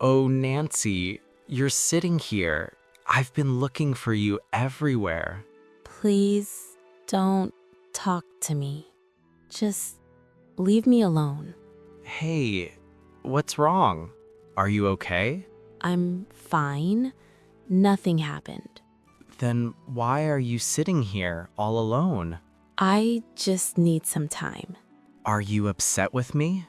Oh, Nancy, you're sitting here. I've been looking for you everywhere. Please don't talk to me. Just leave me alone. Hey, what's wrong? Are you okay? I'm fine. Nothing happened. Then why are you sitting here all alone? I just need some time. Are you upset with me?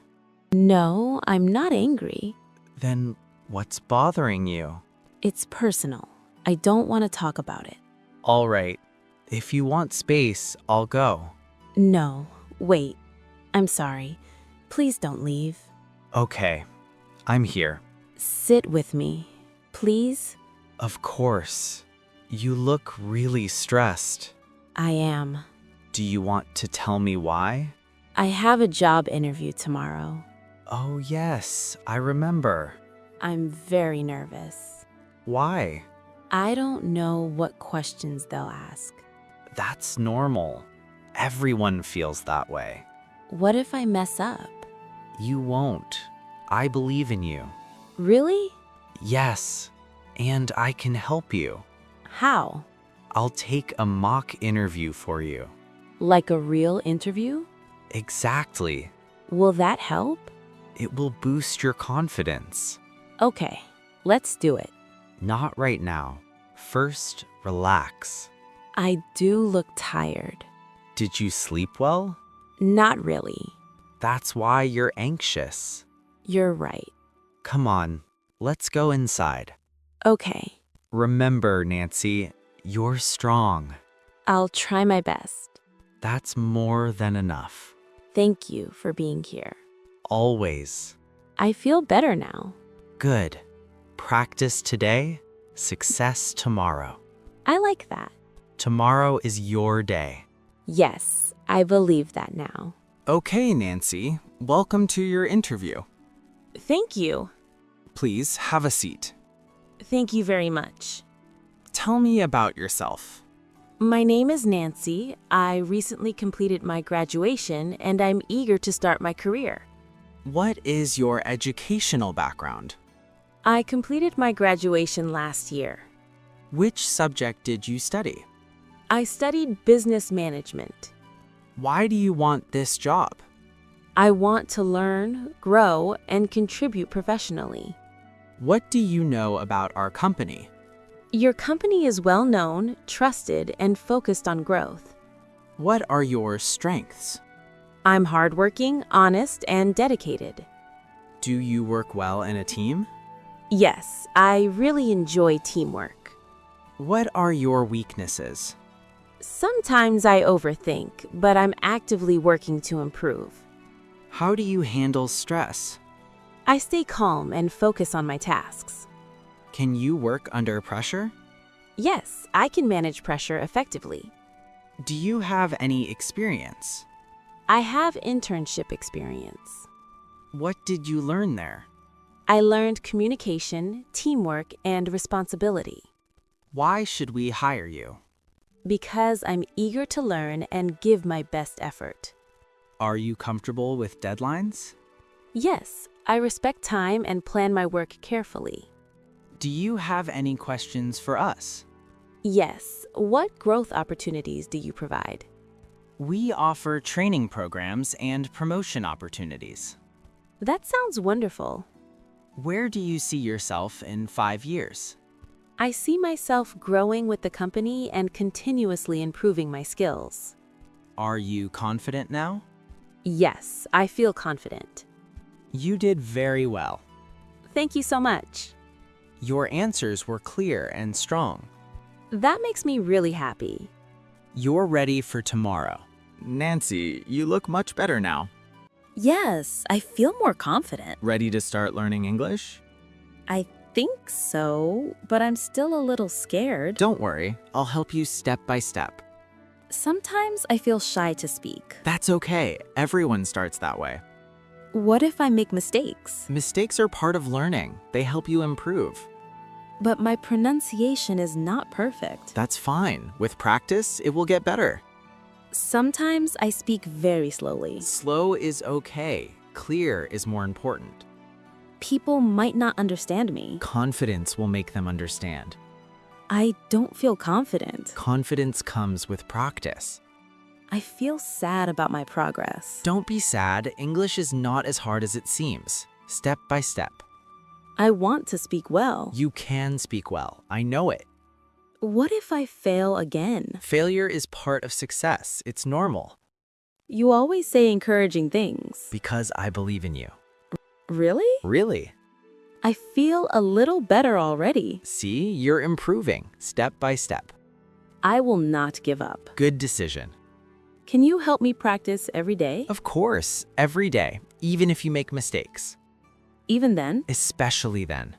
No, I'm not angry. Then what's bothering you? It's personal. I don't want to talk about it. All right, if you want space, I'll go. No, wait. I'm sorry. Please don't leave. Okay, I'm here. Sit with me, please. Of course. You look really stressed. I am. Do you want to tell me why? I have a job interview tomorrow. Oh, yes, I remember. I'm very nervous. Why? I don't know what questions they'll ask. That's normal. Everyone feels that way. What if I mess up? You won't. I believe in you. Really? Yes, and I can help you. How? I'll take a mock interview for you. Like a real interview? Exactly. Will that help? It will boost your confidence. Okay, let's do it. Not right now. First, relax. I do look tired. Did you sleep well? Not really. That's why you're anxious. You're right. Come on, let's go inside. Okay, Remember, Nancy, you're strong. I'll try my best. That's more than enough. Thank you for being here. Always. I feel better now. Good. Practice today, success tomorrow. I like that. Tomorrow is your day. Yes, I believe that now. Okay, Nancy, welcome to your interview. Thank you. Please have a seat. Thank you very much. Tell me about yourself. My name is Nancy. I recently completed my graduation and I'm eager to start my career. What is your educational background? I completed my graduation last year. Which subject did you study? I studied business management. Why do you want this job? I want to learn, grow, and contribute professionally. What do you know about our company? Your company is well known, trusted, and focused on growth. What are your strengths? I'm hardworking, honest, and dedicated. Do you work well in a team? Yes, I really enjoy teamwork. What are your weaknesses? Sometimes I overthink, but I'm actively working to improve. How do you handle stress? I stay calm and focus on my tasks. Can you work under pressure? Yes, I can manage pressure effectively. Do you have any experience? I have internship experience. What did you learn there? I learned communication, teamwork, and responsibility. Why should we hire you? Because I'm eager to learn and give my best effort. Are you comfortable with deadlines? Yes, I respect time and plan my work carefully. Do you have any questions for us? Yes, what growth opportunities do you provide? We offer training programs and promotion opportunities. That sounds wonderful. Where do you see yourself in 5 years? I see myself growing with the company and continuously improving my skills. Are you confident now? Yes, I feel confident. You did very well. Thank you so much. Your answers were clear and strong. That makes me really happy. You're ready for tomorrow. Nancy, you look much better now. Yes, I feel more confident. Ready to start learning English? I think so, but I'm still a little scared. Don't worry, I'll help you step by step. Sometimes I feel shy to speak. That's okay, everyone starts that way. What if I make mistakes? Mistakes are part of learning. They help you improve. But my pronunciation is not perfect. That's fine. With practice, it will get better. Sometimes I speak very slowly. Slow is okay. Clear is more important. People might not understand me. Confidence will make them understand. I don't feel confident. Confidence comes with practice. I feel sad about my progress. Don't be sad. English is not as hard as it seems. Step by step. I want to speak well. You can speak well. I know it. What if I fail again? Failure is part of success. It's normal. You always say encouraging things. Because I believe in you. Really? Really? I feel a little better already. See, you're improving step by step. I will not give up. Good decision. Can you help me practice every day? Of course, every day, even if you make mistakes. Even then, Especially then.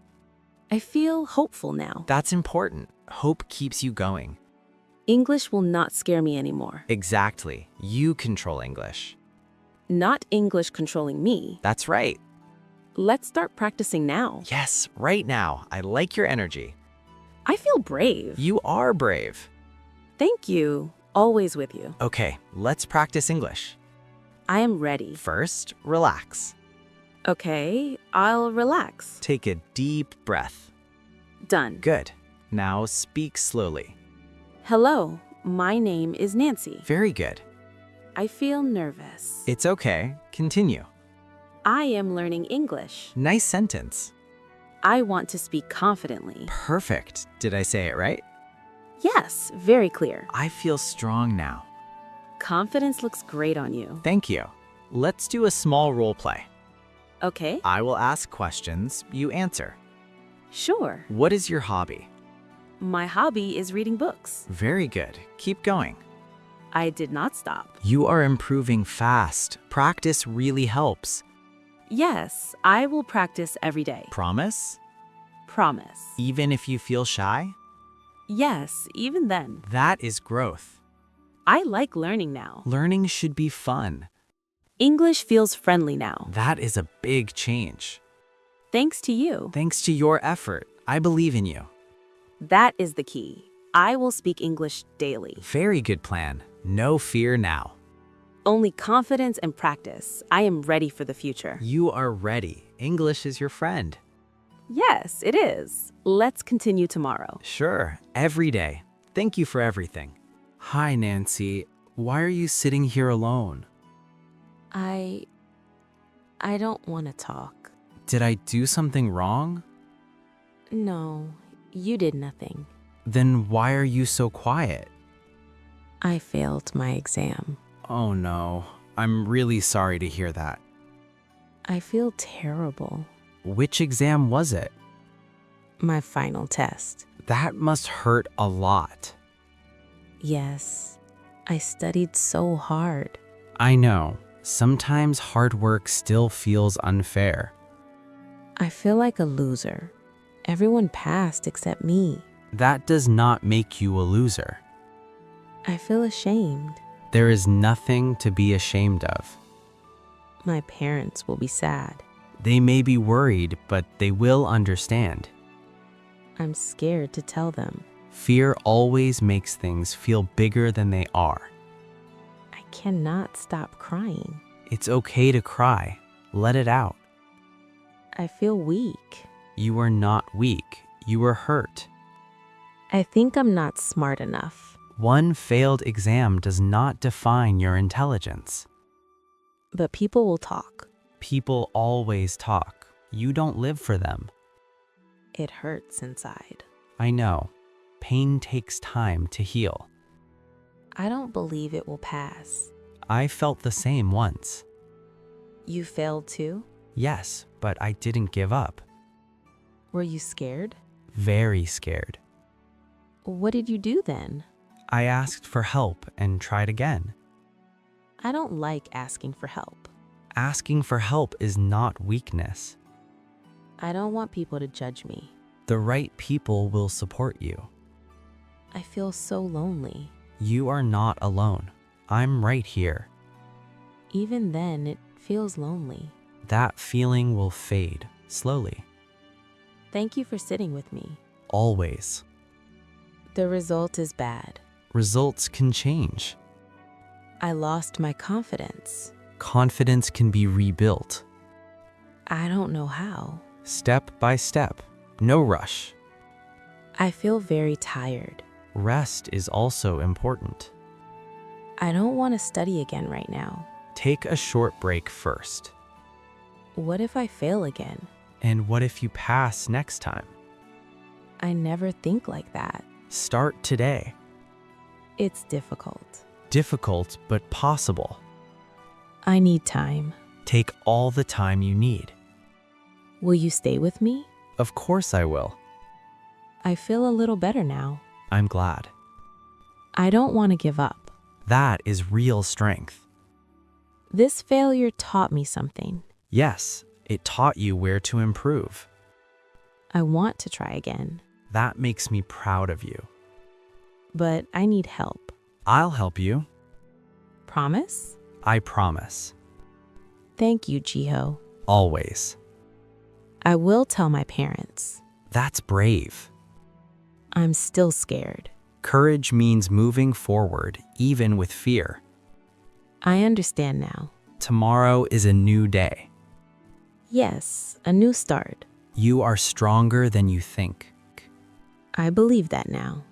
I feel hopeful now. That's important. Hope keeps you going. English will not scare me anymore. Exactly. You control English. Not English controlling me. That's right. Let's start practicing now. Yes, right now. I like your energy. I feel brave. You are brave. Thank you. Always with you. Okay, let's practice English. I am ready. First, relax. Okay, I'll relax. Take a deep breath. Done. Good. Now speak slowly. Hello, my name is Nancy. Very good. I feel nervous. It's okay. Continue. I am learning English. Nice sentence. I want to speak confidently. Perfect. Did I say it right? Yes, very clear. I feel strong now. Confidence looks great on you. Thank you. Let's do a small role play. Okay, I will ask questions, you answer. sure. What is your hobby? My hobby is reading books. Very good. Keep going. I did not stop. You are improving fast. Practice really helps. Yes, I will practice every day. Promise? Promise. Even if you feel shy? Yes, even then. That is growth. I like learning now. Learning should be fun. English feels friendly now. That is a big change. Thanks to you. Thanks to your effort, I believe in you. That is the key. I will speak English daily. Very good plan. No fear now. Only confidence and practice. I am ready for the future. You are ready. English is your friend. Yes, it is. Let's continue tomorrow. Sure, every day. Thank you for everything. Hi, Nancy. Why are you sitting here alone? I don't want to talk. Did I do something wrong? No, you did nothing. Then why are you so quiet? I failed my exam. Oh no, I'm really sorry to hear that. I feel terrible. Which exam was it? My final test. That must hurt a lot. Yes, I studied so hard. I know. Sometimes hard work still feels unfair. I feel like a loser. Everyone passed except me. That does not make you a loser. I feel ashamed. There is nothing to be ashamed of. My parents will be sad. They may be worried, but they will understand. I'm scared to tell them. Fear always makes things feel bigger than they are. I cannot stop crying. It's okay to cry. Let it out. I feel weak. You are not weak. You are hurt. I think I'm not smart enough. One failed exam does not define your intelligence. But people will talk. People always talk. You don't live for them. It hurts inside. I know. Pain takes time to heal. I don't believe it will pass. I felt the same once. You failed too? Yes, but I didn't give up. Were you scared? Very scared. What did you do then? I asked for help and tried again. I don't like asking for help. Asking for help is not weakness. I don't want people to judge me. The right people will support you. I feel so lonely. You are not alone. I'm right here. Even then, it feels lonely. That feeling will fade slowly. Thank you for sitting with me. Always. The result is bad. Results can change. I lost my confidence. Confidence can be rebuilt. I don't know how. step by step. No rush. I feel very tired. Rest is also important. I don't want to study again right now. Take a short break first. What if I fail again? And what if you pass next time? I never think like that. Start today. It's difficult. Difficult, but possible. I need time. Take all the time you need. Will you stay with me? Of course I will. I feel a little better now. I'm glad. I don't want to give up. That is real strength. This failure taught me something. Yes, it taught you where to improve. I want to try again, That makes me proud of you. but I need help. I'll help you. Promise? I promise. Thank you, Jiho. Always. I will tell my parents. That's brave. I'm still scared. Courage means moving forward, even with fear. I understand now. Tomorrow is a new day. Yes, a new start. You are stronger than you think. I believe that now.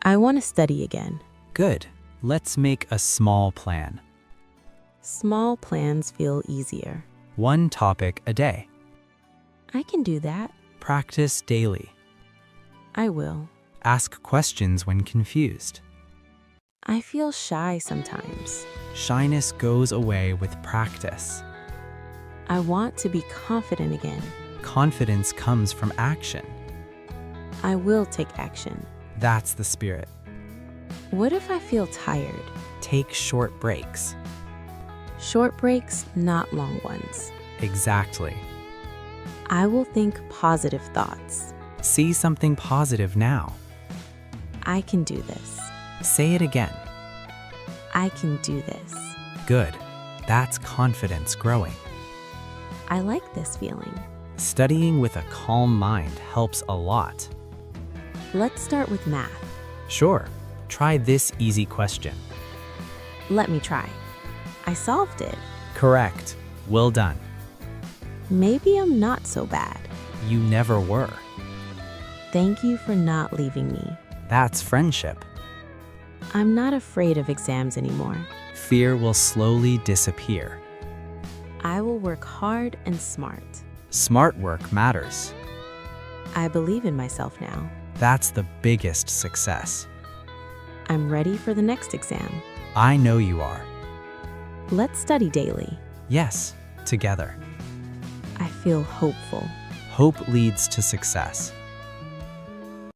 I want to study again. Good. Let's make a small plan. Small plans feel easier. One topic a day. I can do that. Practice daily. I will. Ask questions when confused. I feel shy sometimes. Shyness goes away with practice. I want to be confident again. Confidence comes from action. I will take action. That's the spirit. What if I feel tired? Take short breaks. Short breaks, not long ones. Exactly. I will think positive thoughts. See something positive now. I can do this. Say it again. I can do this. Good. That's confidence growing. I like this feeling. Studying with a calm mind helps a lot. Let's start with math. Sure. Try this easy question. Let me try. I solved it. Correct. Well done. Maybe I'm not so bad. You never were. Thank you for not leaving me. That's friendship. I'm not afraid of exams anymore. Fear will slowly disappear. I will work hard and smart. Smart work matters. I believe in myself now. That's the biggest success. I'm ready for the next exam. I know you are. Let's study daily. Yes, together. I feel hopeful. Hope leads to success.